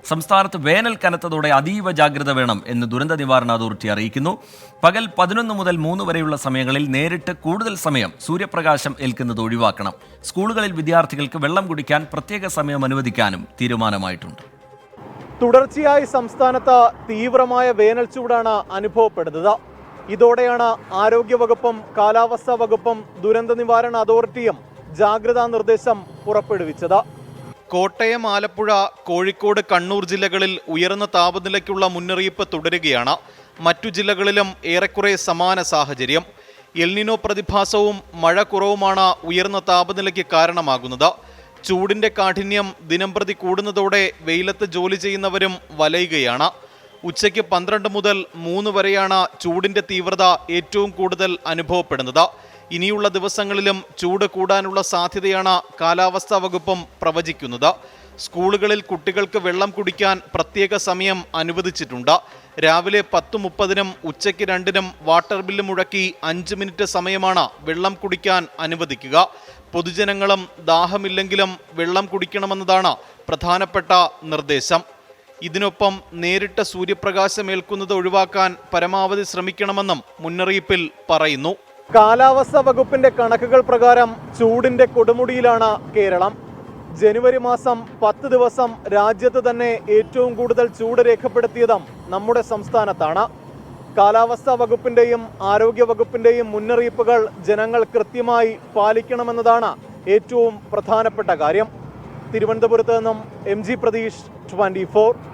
സംസ്ഥാനത്ത് വേനൽ കനത്തതോടെ അതീവ ജാഗ്രത വേണം എന്ന് ദുരന്ത നിവാരണ അതോറിറ്റി അറിയിക്കുന്നു. പകൽ 11 മുതൽ 3 വരെയുള്ള സമയങ്ങളിൽ നേരിട്ട് കൂടുതൽ സമയം സൂര്യപ്രകാശം ഏൽക്കുന്നത് ഒഴിവാക്കണം. സ്കൂളുകളിൽ വിദ്യാർത്ഥികൾക്ക് വെള്ളം കുടിക്കാൻ പ്രത്യേക സമയം അനുവദിക്കാനും തീരുമാനമായിട്ടുണ്ട്. തുടർച്ചയായി സംസ്ഥാനത്ത് തീവ്രമായ വേനൽ ചൂടാണ് അനുഭവപ്പെടുന്നത്. ഇതോടെയാണ് ആരോഗ്യവകുപ്പും കാലാവസ്ഥാ വകുപ്പും ദുരന്ത നിവാരണ അതോറിറ്റിയും ജാഗ്രതാ നിർദ്ദേശം പുറപ്പെടുവിച്ചത്. കോട്ടയം, ആലപ്പുഴ, കോഴിക്കോട്, കണ്ണൂർ ജില്ലകളിൽ ഉയർന്ന താപനിലയ്ക്കുള്ള മുന്നറിയിപ്പ് തുടരുകയാണ്. മറ്റു ജില്ലകളിലും ഏറെക്കുറെ സമാന സാഹചര്യം. എൽനിനോ പ്രതിഭാസവും മഴ കുറവുമാണ് ഉയർന്ന താപനിലയ്ക്ക് കാരണമാകുന്നത്. ചൂടിന്റെ കാഠിന്യം ദിനംപ്രതി കൂടുന്നതോടെ വെയിലത്ത് ജോലി ചെയ്യുന്നവരും വലയുകയാണ്. ഉച്ചയ്ക്ക് 12 മുതൽ 3 വരെയാണ് ചൂടിന്റെ തീവ്രത ഏറ്റവും കൂടുതൽ അനുഭവപ്പെടുന്നത്. ഇനിയുള്ള ദിവസങ്ങളിലും ചൂട് കൂടാനുള്ള സാധ്യതയാണ് കാലാവസ്ഥാ വകുപ്പും പ്രവചിക്കുന്നത്. സ്കൂളുകളിൽ കുട്ടികൾക്ക് വെള്ളം കുടിക്കാൻ പ്രത്യേക സമയം അനുവദിച്ചിട്ടുണ്ട്. രാവിലെ 10:30-നും ഉച്ചയ്ക്ക് 2-നും വാട്ടർ ബില്ല് മുഴക്കി 5 മിനിറ്റ് സമയമാണ് വെള്ളം കുടിക്കാൻ അനുവദിക്കുക. പൊതുജനങ്ങളും ദാഹമില്ലെങ്കിലും വെള്ളം കുടിക്കണമെന്നതാണ് പ്രധാനപ്പെട്ട നിർദ്ദേശം. ഇതിനൊപ്പം നേരിട്ട് സൂര്യപ്രകാശം ഏൽക്കുന്നത് ഒഴിവാക്കാൻ പരമാവധി ശ്രമിക്കണമെന്നും മുന്നറിയിപ്പിൽ പറയുന്നു. കാലാവസ്ഥാ വകുപ്പിന്റെ കണക്കുകൾ പ്രകാരം ചൂടിന്റെ കൊടുമുടിയിലാണ് കേരളം. ജനുവരി മാസം 10 ദിവസം രാജ്യത്ത് തന്നെ ഏറ്റവും കൂടുതൽ ചൂട് രേഖപ്പെടുത്തിയതും നമ്മുടെ സംസ്ഥാനത്താണ്. കാലാവസ്ഥാ വകുപ്പിന്റെയും ആരോഗ്യ വകുപ്പിന്റെയും മുന്നറിയിപ്പുകൾ ജനങ്ങൾ കൃത്യമായി പാലിക്കണമെന്നതാണ് ഏറ്റവും പ്രധാനപ്പെട്ട കാര്യം. തിരുവനന്തപുരത്ത് നിന്നും MG പ്രതീഷ്, 24.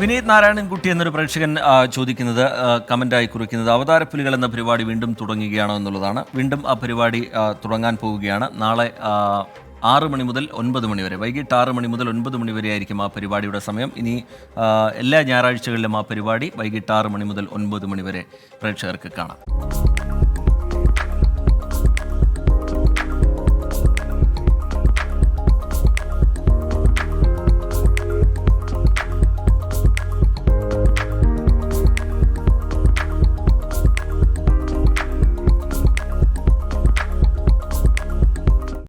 വിനീത് നാരായണൻകുട്ടി എന്നൊരു പ്രേക്ഷകൻ ചോദിക്കുന്നത്, കമൻ്റായി കുറിക്കുന്നത്, അവതാരപ്പുലികൾ എന്ന പരിപാടി വീണ്ടും തുടങ്ങുകയാണോ എന്നുള്ളതാണ്. വീണ്ടും ആ പരിപാടി തുടങ്ങാൻ പോവുകയാണ്. നാളെ 6 മണി മുതൽ 9 മണി വരെ, വൈകിട്ട് 6 മണി മുതൽ 9 മണി വരെ ആയിരിക്കും ആ പരിപാടിയുടെ സമയം. ഇനി എല്ലാ ഞായറാഴ്ചകളിലും ആ പരിപാടി വൈകിട്ട് 6 മണി മുതൽ 9 മണി വരെ പ്രേക്ഷകർക്ക് കാണാം.